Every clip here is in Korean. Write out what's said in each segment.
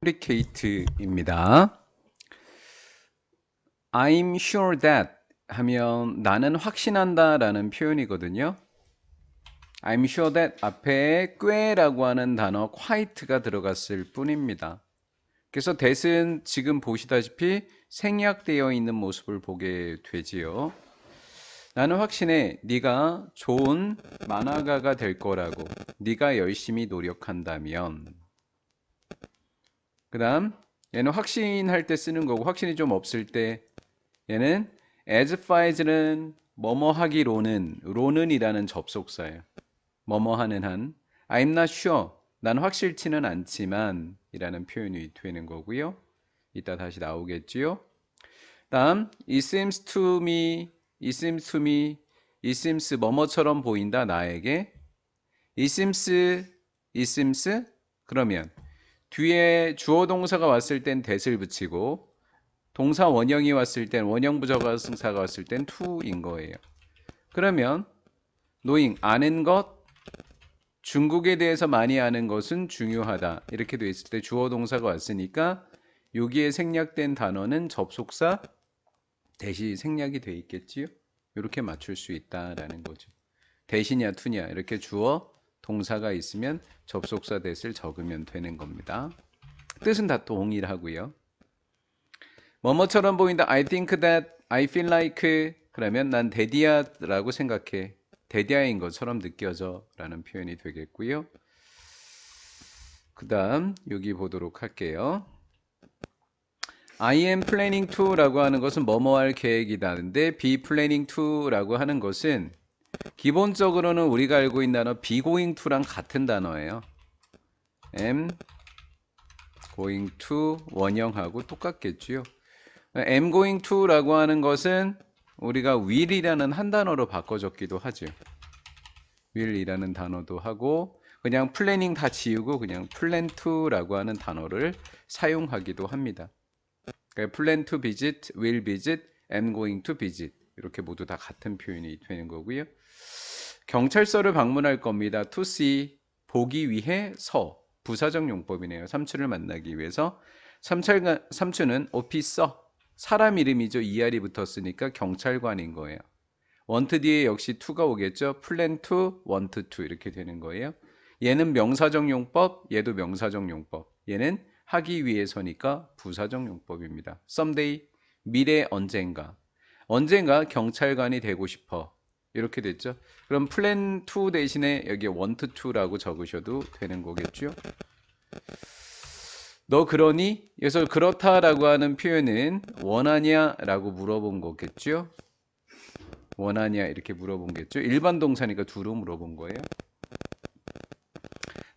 complicate입니다. I'm sure that 하면 나는 확신한다 라는 표현이거든요. I'm sure that 앞에 꽤라고 하는 단어 quite가 들어갔을 뿐입니다. 그래서 that은 지금 보시다시피 생략되어 있는 모습을 보게 되지요. 나는 확신해 네가 좋은 만화가가 될 거라고. 네가 열심히 노력한다면. 그 다음 얘는 확신할 때 쓰는 거고 확신이 좀 없을 때 얘는 as far as는 뭐뭐 하기로는 로는 이라는 접속사예요. 뭐뭐 하는 한 I'm not sure 난 확실치는 않지만 이라는 표현이 되는 거고요. 이따 다시 나오겠지요. 다음 it seems to me it seems to me it seems 뭐뭐처럼 보인다 나에게 it seems 그러면 뒤에 주어 동사가 왔을 땐 that을 붙이고 동사 원형이 왔을 땐 원형 부정사가 왔을 땐 to인 거예요. 그러면 knowing 아는 것 중국에 대해서 많이 아는 것은 중요하다 이렇게 돼 있을 때 주어 동사가 왔으니까 여기에 생략된 단어는 접속사 대시 생략이 돼 있겠지요. 이렇게 맞출 수 있다라는 거죠. 대시냐 투냐 이렇게 주어 동사가 있으면 접속사 대시를 적으면 되는 겁니다. 뜻은 다 동일하고요. 뭐뭐처럼 보인다. I think that, I feel like 그러면 난 데디아라고 생각해. 데디아인 것처럼 느껴져 라는 표현이 되겠고요. 그 다음 여기 보도록 할게요. I am planning to 라고 하는 것은 뭐뭐 할 계획이다는데 be planning to 라고 하는 것은 기본적으로는 우리가 알고 있는 단어 be going to랑 같은 단어예요. am going to 원형하고 똑같겠죠. am going to 라고 하는 것은 우리가 will이라는 한 단어로 바꿔줬기도 하죠. will이라는 단어도 하고 그냥 planning 다 지우고 그냥 plan to 라고 하는 단어를 사용하기도 합니다. 그러니까 plan to visit, will visit, am going to visit 이렇게 모두 다 같은 표현이 되는 거고요. 경찰서를 방문할 겁니다. to see, 보기 위해 서 부사적 용법이네요. 삼촌을 만나기 위해서. 삼촌은 오피서 사람 이름이죠. ER이 붙었으니까 경찰관인 거예요. want 뒤에 역시 to가 오겠죠. plan to, want to 이렇게 되는 거예요. 얘는 명사적 용법, 얘도 명사적 용법. 얘는 하기 위해서니까 부사적 용법입니다. someday, 미래 언젠가. 언젠가 경찰관이 되고 싶어. 이렇게 됐죠. 그럼 plan to 대신에 여기 want to라고 적으셔도 되는 거겠죠. 너 그러니? 그래서 그렇다라고 하는 표현은 원하냐라고 물어본 거겠죠. 원하냐 이렇게 물어본 거겠죠. 일반 동사니까 두로 물어본 거예요.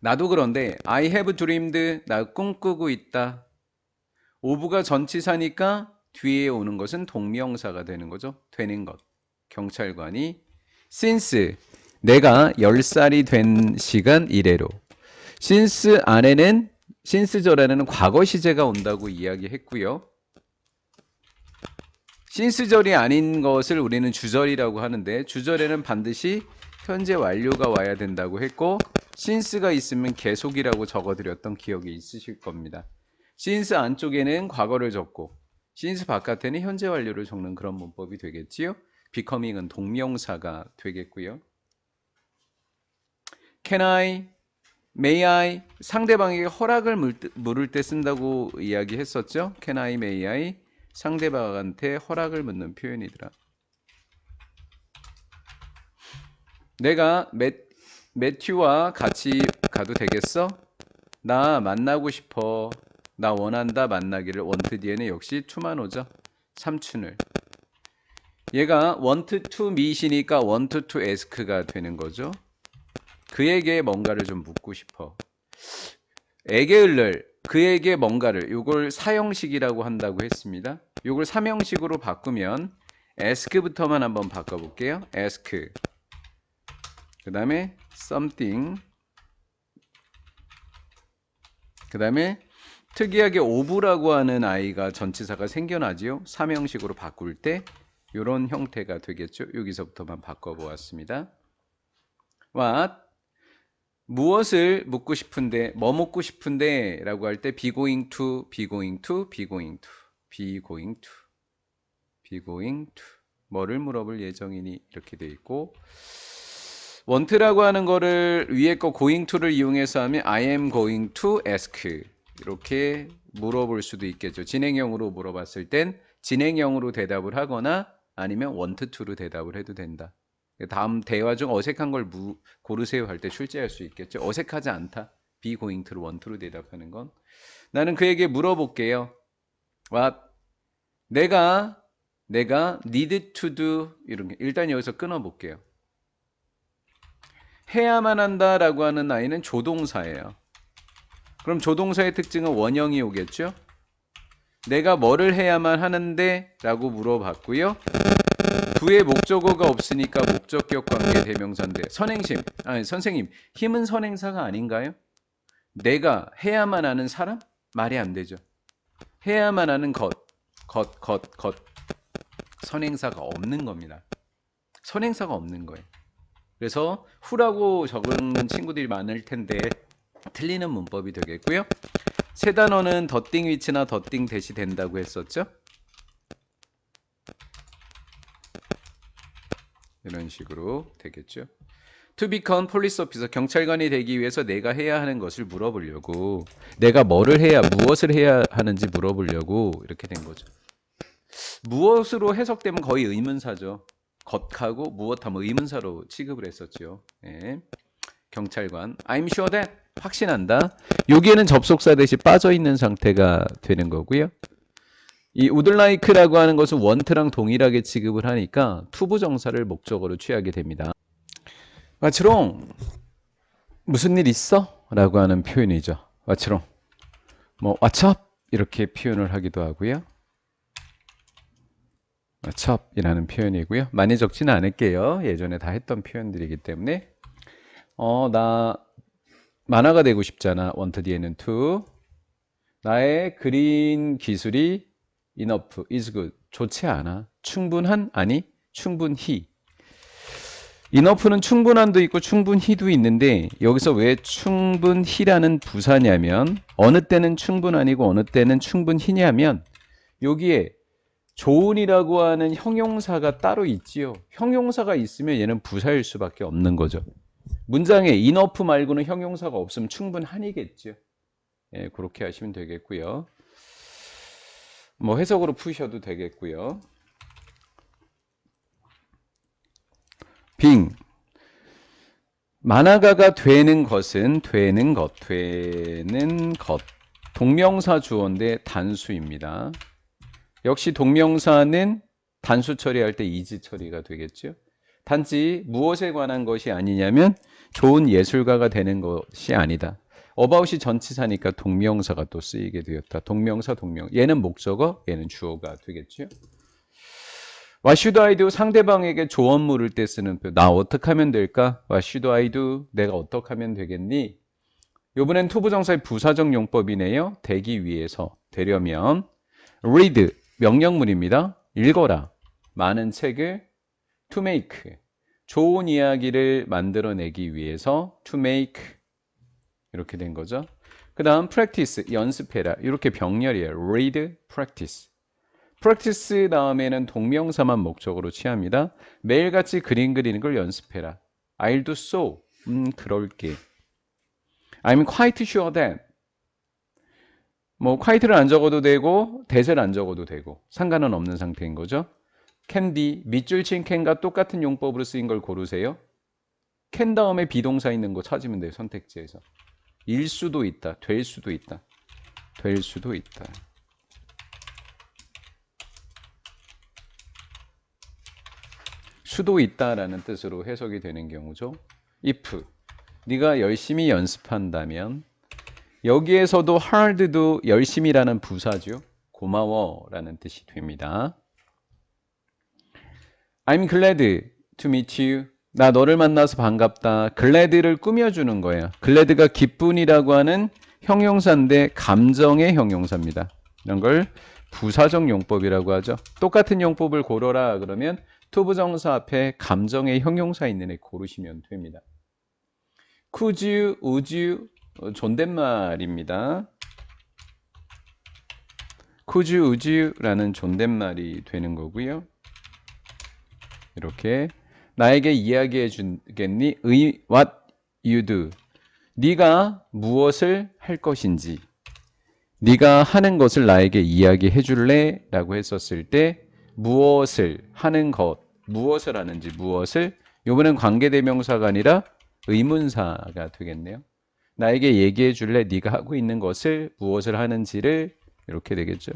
나도 그런데 I have dreamed 나 꿈꾸고 있다. of가 전치사니까 뒤에 오는 것은 동명사가 되는 거죠. 되는 것. 경찰관이 since 내가 10살이 된 시간 이래로 since 안에는 since절에는 과거 시제가 온다고 이야기했고요. since절이 아닌 것을 우리는 주절이라고 하는데 주절에는 반드시 현재 완료가 와야 된다고 했고 since가 있으면 계속이라고 적어드렸던 기억이 있으실 겁니다. since 안쪽에는 과거를 적고 since 바깥에는 현재 완료를 적는 그런 문법이 되겠지요. becoming은 동명사가 되겠고요. Can I, may I 상대방에게 허락을 물을 때 쓴다고 이야기했었죠. Can I, may I 상대방한테 허락을 묻는 표현이더라. 내가 매튜와 같이 가도 되겠어? 나 만나고 싶어. 나 원한다 만나기를 want 뒤에는 역시 to만 오죠. 삼촌을. 얘가 want to meet이니까 want to ask가 되는 거죠. 그에게 뭔가를 좀 묻고 싶어. 에게을를 그에게 뭔가를 요걸 사형식이라고 한다고 했습니다. 요걸 삼형식으로 바꾸면 ask부터만 한번 바꿔볼게요. ask 그 다음에 something 그 다음에 특이하게 of라고 하는 아이가 전치사가 생겨나지요. 삼형식으로 바꿀 때 이런 형태가 되겠죠. 여기서부터만 바꿔보았습니다. What? 무엇을 묻고 싶은데, 뭐 묻고 싶은데 라고 할 때 be going to, be going to, be going to, be going to, be going to. 뭐를 물어볼 예정이니 이렇게 돼 있고, want라고 하는 거를 위에 거 going to를 이용해서 하면 I am going to ask 이렇게 물어볼 수도 있겠죠. 진행형으로 물어봤을 땐 진행형으로 대답을 하거나 아니면 want to로 대답을 해도 된다. 다음 대화 중 어색한 걸 고르세요 할 때 출제할 수 있겠죠. 어색하지 않다. be going to로 want to로 대답하는 건. 나는 그에게 물어볼게요. What? 내가 need to do 이런 게 일단 여기서 끊어볼게요. 해야만 한다라고 하는 아이는 조동사예요. 그럼 조동사의 특징은 원형이 오겠죠? 내가 뭐를 해야만 하는데 라고 물어봤고요. 부에 목적어가 없으니까 목적격 관계 대명사인데 선생님 힘은 선행사가 아닌가요? 내가 해야만 하는 사람? 말이 안 되죠. 해야만 하는 것 선행사가 없는 겁니다. 선행사가 없는 거예요. 그래서 후라고 적는 친구들이 많을 텐데 틀리는 문법이 되겠고요. 세 단어는 더띵 위치나 더띵 대시 된다고 했었죠. 이런 식으로 되겠죠. To become police officer, 경찰관이 되기 위해서 내가 해야 하는 것을 물어보려고, 내가 뭐를 해야, 무엇을 해야 하는지 물어보려고 이렇게 된 거죠. 무엇으로 해석되면 거의 의문사죠. 것하고 무엇하면 의문사로 취급을 했었죠. 예. 경찰관. I'm sure that. 확신한다. 여기에는 접속사 대신 빠져있는 상태가 되는 거고요. 이 would like라고 하는 것은 want랑 동일하게 취급을 하니까 투부정사를 목적어로 취하게 됩니다. 와치롱 무슨 일 있어? 라고 하는 표현이죠. 와치롱 뭐 what's up? 이렇게 표현을 하기도 하고요. what's up? 이라는 표현이고요. 많이 적지는 않을게요. 예전에 다 했던 표현들이기 때문에 나 만화가 되고 싶잖아. want 뒤에는 to. 나의 그린 기술이 enough, is good. 좋지 않아. 충분한? 아니, 충분히. enough는 충분한도 있고 충분히도 있는데 여기서 왜 충분히라는 부사냐면 어느 때는 충분한이고 어느 때는 충분히냐면 여기에 좋은이라고 하는 형용사가 따로 있지요. 형용사가 있으면 얘는 부사일 수밖에 없는 거죠. 문장에 enough 말고는 형용사가 없으면 충분한이겠죠. 예, 그렇게 하시면 되겠고요. 뭐 해석으로 푸셔도 되겠고요. 빙 만화가가 되는 것은 되는 것 동명사 주어인데 단수입니다. 역시 동명사는 단수 처리할 때 is 처리가 되겠죠. 단지 무엇에 관한 것이 아니냐면 좋은 예술가가 되는 것이 아니다. about이 전치사니까 동명사가 또 쓰이게 되었다. 동명사 얘는 목적어, 얘는 주어가 되겠죠. What should I do? 상대방에게 조언 물을 때 쓰는 표현. 나 어떻게 하면 될까? What should I do? 내가 어떻게 하면 되겠니? 이번엔 투부정사의 부사적 용법이네요. 되기 위해서, 되려면. read, 명령문입니다. 읽어라. 많은 책을 to make, 좋은 이야기를 만들어내기 위해서 to make 이렇게 된 거죠. 그 다음 practice, 연습해라. 이렇게 병렬이에요. read, practice. practice 다음에는 동명사만 목적으로 취합니다. 매일같이 그림 그리는 걸 연습해라. I'll do so. 그럴게. I'm quite sure that. 뭐 quite를 안 적어도 되고 that을 안 적어도 되고 상관은 없는 상태인 거죠. can be, 밑줄 친 can과 똑같은 용법으로 쓰인 걸 고르세요. can 다음에 비동사 있는 거 찾으면 돼요. 선택지에서. 일 수도 있다. 될 수도 있다. 될 수도 있다. 수도 있다라는 뜻으로 해석이 되는 경우죠. if, 네가 열심히 연습한다면 여기에서도 hard도 열심히라는 부사죠. 고마워라는 뜻이 됩니다. I'm glad to meet you. 나 너를 만나서 반갑다. glad를 꾸며주는 거예요. glad가 기쁨이라고 하는 형용사인데 감정의 형용사입니다. 이런 걸 부사적 용법이라고 하죠. 똑같은 용법을 고르라 그러면 투부정사 앞에 감정의 형용사 있는 애 고르시면 됩니다. could you, would you 존댓말입니다. could you, would you라는 존댓말이 되는 거고요. 이렇게 나에게 이야기해 주겠니? what you do. 네가 무엇을 할 것인지. 네가 하는 것을 나에게 이야기해 줄래? 라고 했었을 때 무엇을 하는 것, 무엇을 하는지 무엇을 요번엔 관계대명사가 아니라 의문사가 되겠네요. 나에게 얘기해 줄래? 네가 하고 있는 것을 무엇을 하는지를 이렇게 되겠죠.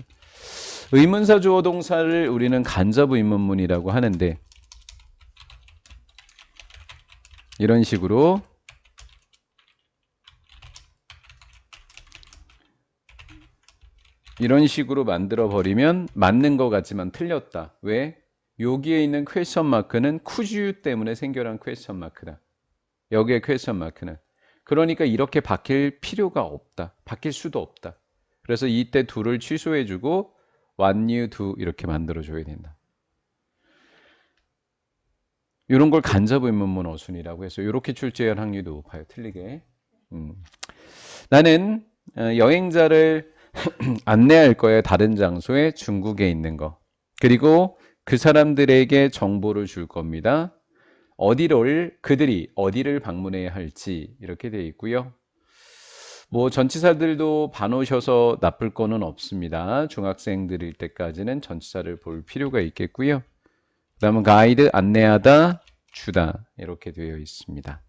의문사 주어 동사를 우리는 간접 의문문이라고 하는데 이런 식으로 만들어 버리면 맞는 것 같지만 틀렸다. 왜? 여기에 있는 퀘스천 마크는 could you 때문에 생겨난 퀘스천 마크다. 여기에 퀘스천 마크는. 그러니까 이렇게 바뀔 필요가 없다. 바뀔 수도 없다. 그래서 이때 do를 취소해 주고 what you do 이렇게 만들어 줘야 된다. 이런 걸 간접 의문문 어순이라고 해서 이렇게 출제할 확률이 높아요. 틀리게. 나는 여행자를 안내할 거예요. 다른 장소에 중국에 있는 거. 그리고 그 사람들에게 정보를 줄 겁니다. 그들이 어디를 방문해야 할지 이렇게 되어 있고요. 뭐 전치사들도 봐놓으셔서 나쁠 거는 없습니다. 중학생들일 때까지는 전치사를 볼 필요가 있겠고요. 그 다음은 가이드, 안내하다, 주다 이렇게 되어 있습니다.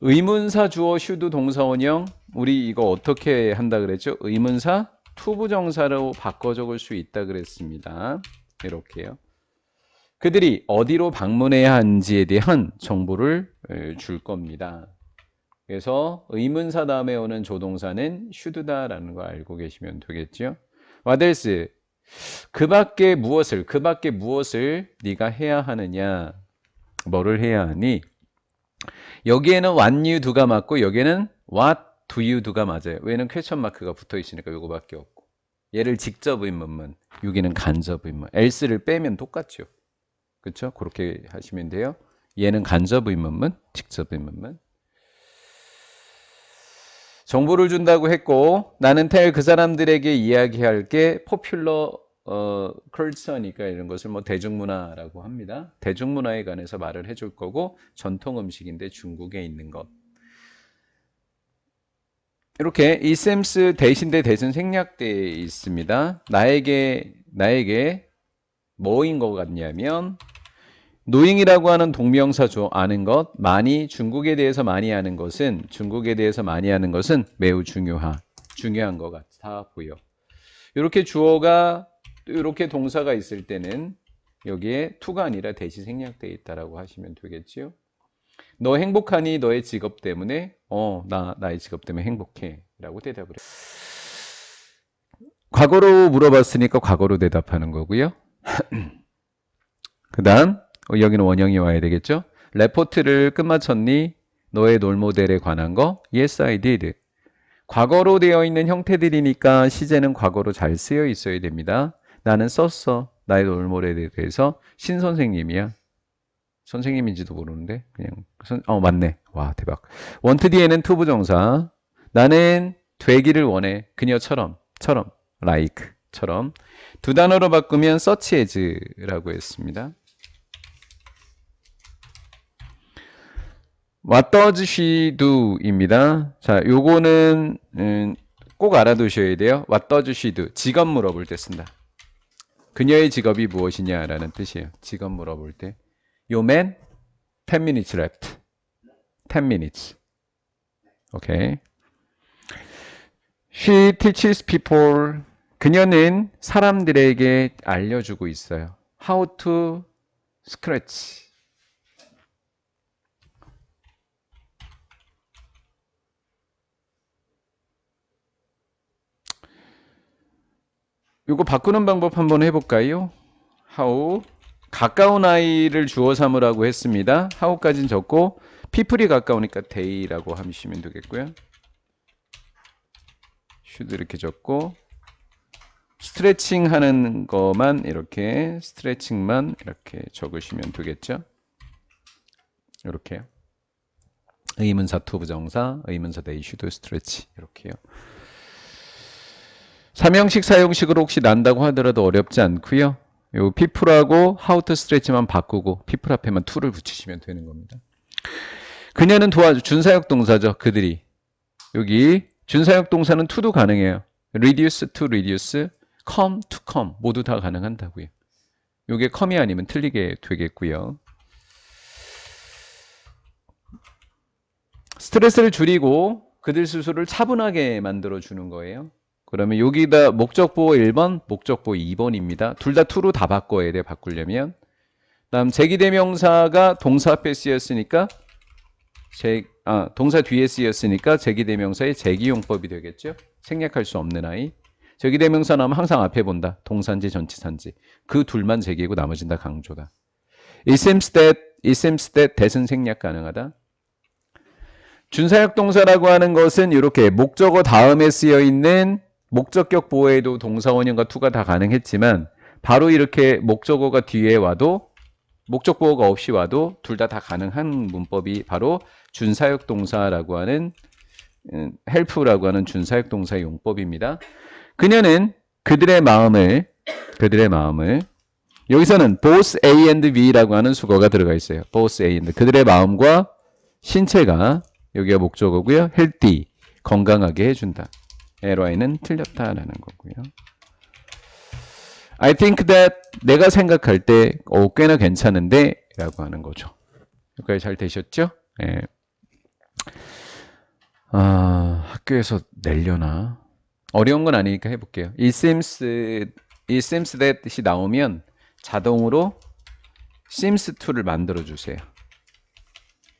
의문사 주어 슈드 동사원형 우리 이거 어떻게 한다 그랬죠? 의문사 투부정사로 바꿔 적을 수 있다 그랬습니다. 이렇게요. 그들이 어디로 방문해야 하는지에 대한 정보를 줄 겁니다. 그래서 의문사 다음에 오는 조동사는 should다라는 거 알고 계시면 되겠죠. what else? 그 밖에 무엇을 네가 해야 하느냐? 뭐를 해야 하니? 여기에는 what you do가 맞고 여기에는 what do you do가 맞아요. 왜냐면 퀘스천 마크가 붙어 있으니까 요거밖에 없고. 얘를 직접 의문문, 여기는 간접 의문문. else를 빼면 똑같죠. 그렇죠? 그렇게 하시면 돼요. 얘는 간접 의문문, 직접 의문문. 정보를 준다고 했고 나는 tell 그 사람들에게 이야기할게 popular culture니까 이런 것을 뭐 대중문화라고 합니다. 대중문화에 관해서 말을 해줄 거고 전통 음식인데 중국에 있는 것. 이렇게 이 셈스 대신대 대신 생략되어 있습니다. 나에게 뭐인 것 같냐면 knowing이라고 하는 동명사죠. 아는 것, 중국에 대해서 많이 아는 것은 매우 중요한 것 같아 보여. 이렇게 주어가 이렇게 동사가 있을 때는 여기에 to가 아니라 대시 생략되어 있다라고 하시면 되겠지요. 너 행복하니? 너의 직업 때문에? 나의 직업 때문에 행복해 라고 대답을 해요. 과거로 물어봤으니까 과거로 대답하는 거고요. 그 다음 여기는 원형이 와야 되겠죠. 레포트를 끝마쳤니? 너의 롤모델에 관한 거? Yes, I did. 과거로 되어 있는 형태들이니까 시제는 과거로 잘 쓰여 있어야 됩니다. 나는 썼어. 나의 롤모델에 대해서 신선생님이야. 선생님인지도 모르는데 그냥 맞네. 와 대박. want 뒤에는 to 부정사. 나는 되기를 원해. 그녀처럼 like처럼. 두 단어로 바꾸면 such as라고 했습니다. What does she do? 입니다. 자, 요거는 꼭 알아두셔야 돼요. What does she do? 직업 물어볼 때 쓴다. 그녀의 직업이 무엇이냐라는 뜻이에요. 직업 물어볼 때. Yo man, 10 minutes left. 10 minutes. 오케이. She teaches people. 그녀는 사람들에게 알려주고 있어요. How to scratch. 이거 바꾸는 방법 한번 해볼까요? how 가까운 아이를 주어 삼으라고 했습니다. how까지는 적고 people이 가까우니까 they라고 하시면 되겠고요. should 이렇게 적고 스트레칭 하는 것만 스트레칭만 이렇게 적으시면 되겠죠. 이렇게요. 의문사 to 부정사, 의문사 they should stretch 이렇게요. 삼형식 사형식으로 혹시 난다고 하더라도 어렵지 않고요. 요 people하고 how to stretch만 바꾸고 people 앞에만 to를 붙이시면 되는 겁니다. 그녀는 도와줘. 준사역 동사죠. 그들이. 여기 준사역 동사는 to도 가능해요. reduce to reduce, come to come 모두 다 가능한다고요. 요게 come이 아니면 틀리게 되겠고요. 스트레스를 줄이고 그들 스스로를 차분하게 만들어 주는 거예요. 그러면 여기다 목적보호 1번, 목적보호 2번입니다. 둘 다 to로 다 바꿔야 돼, 바꾸려면. 다음 제기대명사가 동사 앞에 쓰였으니까 동사 뒤에 쓰였으니까 제기대명사의 제기용법이 되겠죠. 생략할 수 없는 아이. 제기대명사 나오면 항상 앞에 본다. 동사인지 전치사인지. 그 둘만 제기고 나머진 다 강조다. It seems that that은 생략 가능하다. 준사역 동사라고 하는 것은 이렇게 목적어 다음에 쓰여 있는 목적격 보호에도 동사 원형과 to가 다 가능했지만 바로 이렇게 목적어가 뒤에 와도 목적 보호가 없이 와도 둘 다 가능한 문법이 바로 준사역 동사라고 하는 help라고 하는 준사역 동사의 용법입니다. 그녀는 그들의 마음을 여기서는 both A and B라고 하는 수거가 들어가 있어요. both A and 그들의 마음과 신체가 여기가 목적어고요. healthy 건강하게 해준다. LY는 틀렸다라는 거고요. I think that 내가 생각할 때 꽤나 괜찮은데 라고 하는 거죠. 여기까지 잘 되셨죠? 예. 학교에서 내려나? 어려운 건 아니니까 해볼게요. It seems that이 나오면 자동으로 seems to를 만들어 주세요.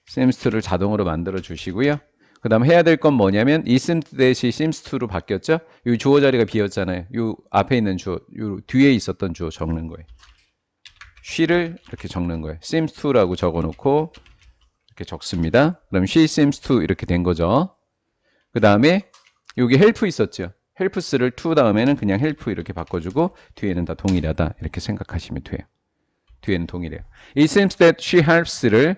seems to를 자동으로 만들어 주시고요. 그 다음 해야 될 건 뭐냐면 it seems that이 seems to로 바뀌었죠? 이 주어 자리가 비었잖아요. 이 앞에 있는 주어, 이 뒤에 있었던 주어 적는 거예요. she를 이렇게 적는 거예요. seems to라고 적어놓고 이렇게 적습니다. 그럼 she seems to 이렇게 된 거죠. 그 다음에 여기 help 있었죠. helps를 to 다음에는 그냥 help 이렇게 바꿔주고 뒤에는 다 동일하다 이렇게 생각하시면 돼요. 뒤에는 동일해요. It seems that she helps를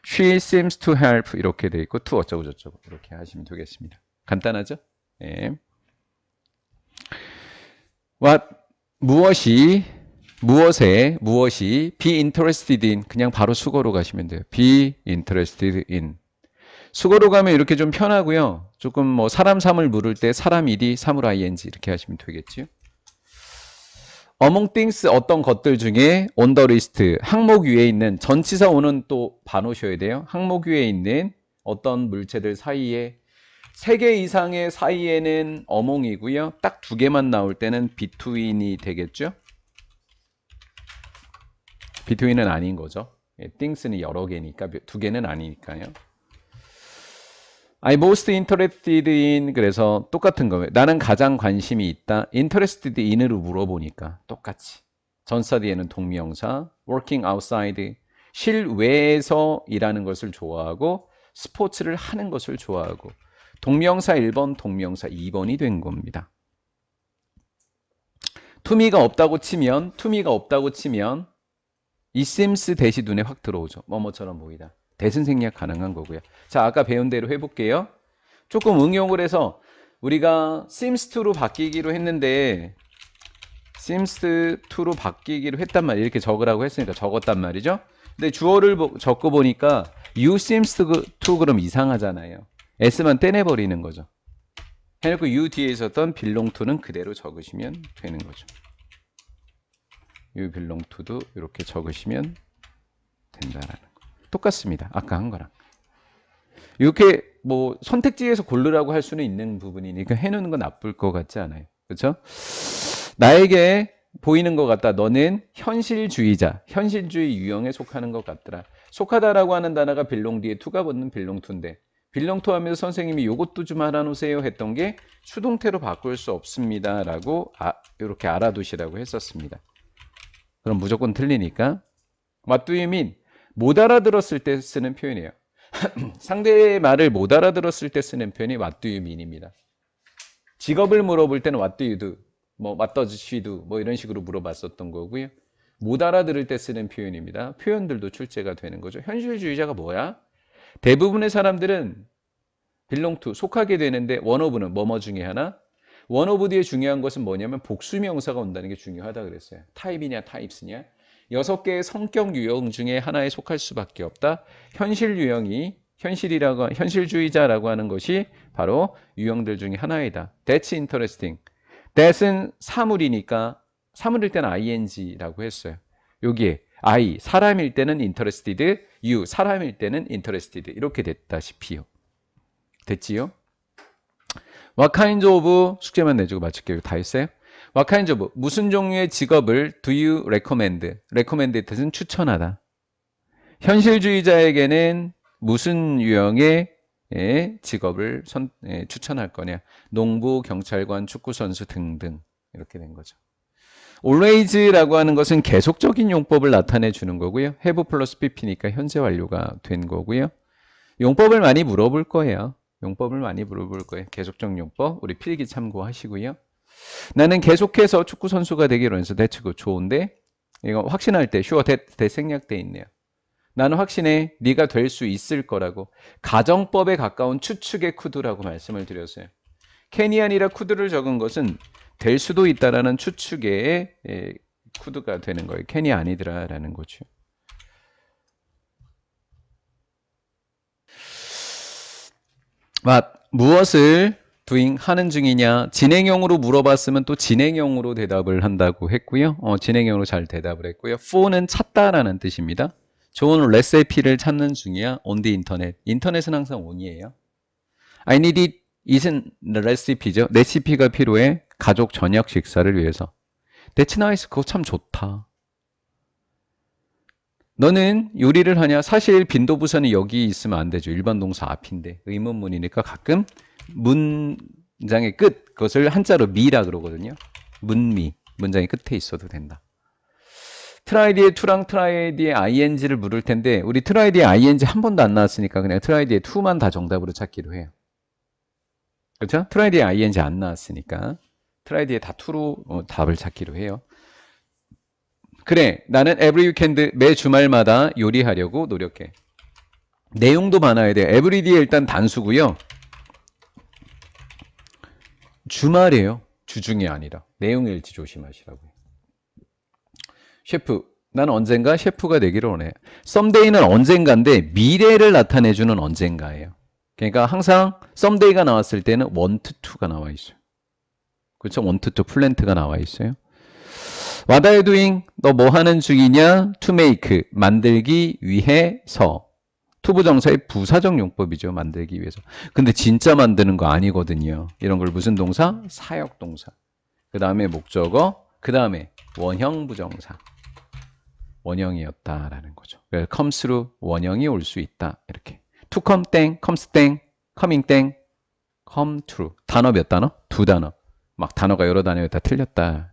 she seems to help 이렇게 돼 있고 to 어쩌고 저쩌고 이렇게 하시면 되겠습니다. 간단하죠? 네. 무엇이 be interested in 그냥 바로 수거로 가시면 돼요. be interested in 수거로 가면 이렇게 좀 편하고요. 조금 뭐 사람 삼을 물을 때 사람 ed 사물 ing 이렇게 하시면 되겠죠. among things 어떤 것들 중에 on the list 항목 위에 있는 전치사 오는 또 봐놓으셔야 돼요. 항목 위에 있는 어떤 물체들 사이에 3개 이상의 사이에는 among이고요. 딱 2개만 나올 때는 between이 되겠죠. between은 아닌 거죠. things는 여러 개니까 2개는 아니니까요. I most interested in 그래서 똑같은 거예요. 나는 가장 관심이 있다. interested in으로 물어보니까 똑같이. 전사 뒤에는 동명사 working outside 실외에서 일하는 것을 좋아하고 스포츠를 하는 것을 좋아하고 동명사 1번 동명사 2번이 된 겁니다. tome가 없다고 치면 it seems that이 눈에 확 들어오죠. 뭐뭐처럼 보이다. that은 생략 가능한 거고요. 자, 아까 배운 대로 해볼게요. 조금 응용을 해서 우리가 seems to로 바뀌기로 했는데 seems to로 바뀌기로 했단 말이에요. 이렇게 적으라고 했으니까 적었단 말이죠. 근데 주어를 적고 보니까 you seems to 그럼 이상하잖아요. s만 떼내버리는 거죠. 해놓고 you 뒤에 있었던 belong to는 그대로 적으시면 되는 거죠. you belong to도 이렇게 적으시면 된다라는 거. 똑같습니다. 아까 한 거랑. 이렇게 뭐 선택지에서 고르라고 할 수는 있는 부분이니까 해놓는 건 나쁠 것 같지 않아요. 그렇죠? 나에게 보이는 것 같다. 너는 현실주의자, 현실주의 유형에 속하는 것 같더라. 속하다라고 하는 단어가 belong 뒤에 to가 붙는 belong to인데 belong to 하면서 선생님이 요것도 좀 알아놓으세요 했던 게 수동태로 바꿀 수 없습니다. 라고 이렇게 알아두시라고 했었습니다. 그럼 무조건 틀리니까 What do you mean? 못 알아들었을 때 쓰는 표현이에요. 상대의 말을 못 알아들었을 때 쓰는 표현이 What do you mean입니다. 직업을 물어볼 때는 What do you do? 뭐 What does she do? 뭐 이런 식으로 물어봤었던 거고요. 못 알아들을 때 쓰는 표현입니다. 표현들도 출제가 되는 거죠. 현실주의자가 뭐야? 대부분의 사람들은 belong to, 속하게 되는데 one of는 뭐뭐 중에 하나? one of 뒤에 중요한 것은 뭐냐면 복수명사가 온다는 게 중요하다 그랬어요. 타입이냐 타입스냐. 6개의 성격 유형 중에 하나에 속할 수밖에 없다. 현실 유형이 현실주의자라고 하는 것이 바로 유형들 중에 하나이다. That's interesting. That은 사물이니까 사물일 때는 ing라고 했어요. 여기에 I, 사람일 때는 interested, you, 사람일 때는 interested 이렇게 됐다시피요. 됐지요? What kind of 숙제만 내주고 마칠게요. 다 했어요? What kind of 무슨 종류의 직업을 do you recommend? recommend의 뜻은 추천하다. 현실주의자에게는 무슨 유형의 직업을 추천할 거냐? 농부, 경찰관, 축구선수 등등 이렇게 된 거죠. always라고 하는 것은 계속적인 용법을 나타내 주는 거고요. have 플러스 pp니까 현재 완료가 된 거고요. 용법을 많이 물어볼 거예요. 계속적 용법 우리 필기 참고하시고요. 나는 계속해서 축구 선수가 되기로 해서 that's good. 좋은데 이거 확신할 때 sure that 생략돼 있네요. 나는 확신해 네가 될 수 있을 거라고. 가정법에 가까운 추측의 could라고 말씀을 드렸어요. can이 아니라 could를 적은 것은 될 수도 있다라는 추측의 could가 되는 거예요. can이 아니더라라는 거죠. 무엇을 doing 하는 중이냐. 진행형으로 물어봤으면 또 진행형으로 대답을 한다고 했고요. 진행형으로 잘 대답을 했고요. for는 찾다라는 뜻입니다. 좋은 레시피를 찾는 중이야. on the internet. 인터넷은 항상 on이에요. I need it isn't recipe죠. 레시피가 필요해. 가족 저녁 식사를 위해서. That's nice. 그거 참 좋다. 너는 요리를 하냐? 사실 빈도부사는 여기 있으면 안 되죠. 일반 동사 앞인데 의문문이니까 가끔 문장의 끝 그것을 한자로 미라 그러거든요. 문미 문장의 끝에 있어도 된다. try 뒤에 to랑 try 뒤에 ing를 물을 텐데 우리 try 뒤에 ing 한 번도 안 나왔으니까 그냥 try 뒤에 to만 다 정답으로 찾기로 해요. 그렇죠? try 뒤에 ing 안 나왔으니까 try 뒤에 다 to로 답을 찾기로 해요. 그래, 나는 every weekend 매 주말마다 요리하려고 노력해. 내용도 많아야 돼. every 뒤에 일단 단수고요. 주말이에요. 주중이 아니라. 내용일지 조심하시라고요. 셰프, 난 언젠가 셰프가 되기를 원해. 썸데이는 언젠가인데 미래를 나타내주는 언젠가예요. 그러니까 항상 썸데이가 나왔을 때는 want to가 나와 있어요. 그렇죠? want to, plant가 나와 있어요. What are you doing? 너 뭐 하는 중이냐? To make, 만들기 위해서. 투부정사의 부사적 용법이죠. 만들기 위해서. 근데 진짜 만드는 거 아니거든요. 이런 걸 무슨 동사? 사역동사. 그 다음에 목적어, 그 다음에 원형 부정사. 원형이었다라는 거죠. comes through, 원형이 올 수 있다. 이렇게. to come 땡, comes 땡, coming 땡, come true. 단어 몇 단어? 2단어. 막 단어가 여러 단어에 다 틀렸다.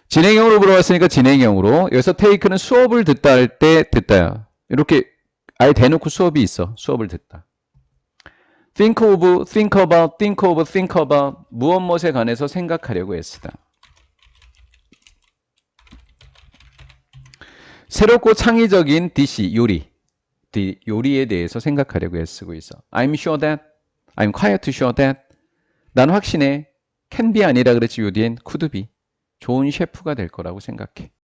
진행형으로 물어봤으니까 진행형으로. 여기서 take는 수업을 듣다 할 때 듣다야. 이렇게 아예 대놓고 수업이 있어. 수업을 듣다. think of, think about, think of, think about. 무엇 무엇에 관해서 생각하려고 애쓰다. 새롭고 창의적인 dish, 요리. 요리에 대해서 생각하려고 애쓰고 있어. I'm sure that. I'm quite sure that. 난 확신해. can be 아니라 그랬지. 요 뒤엔 could be. 좋은 셰프가 될 거라고 생각해.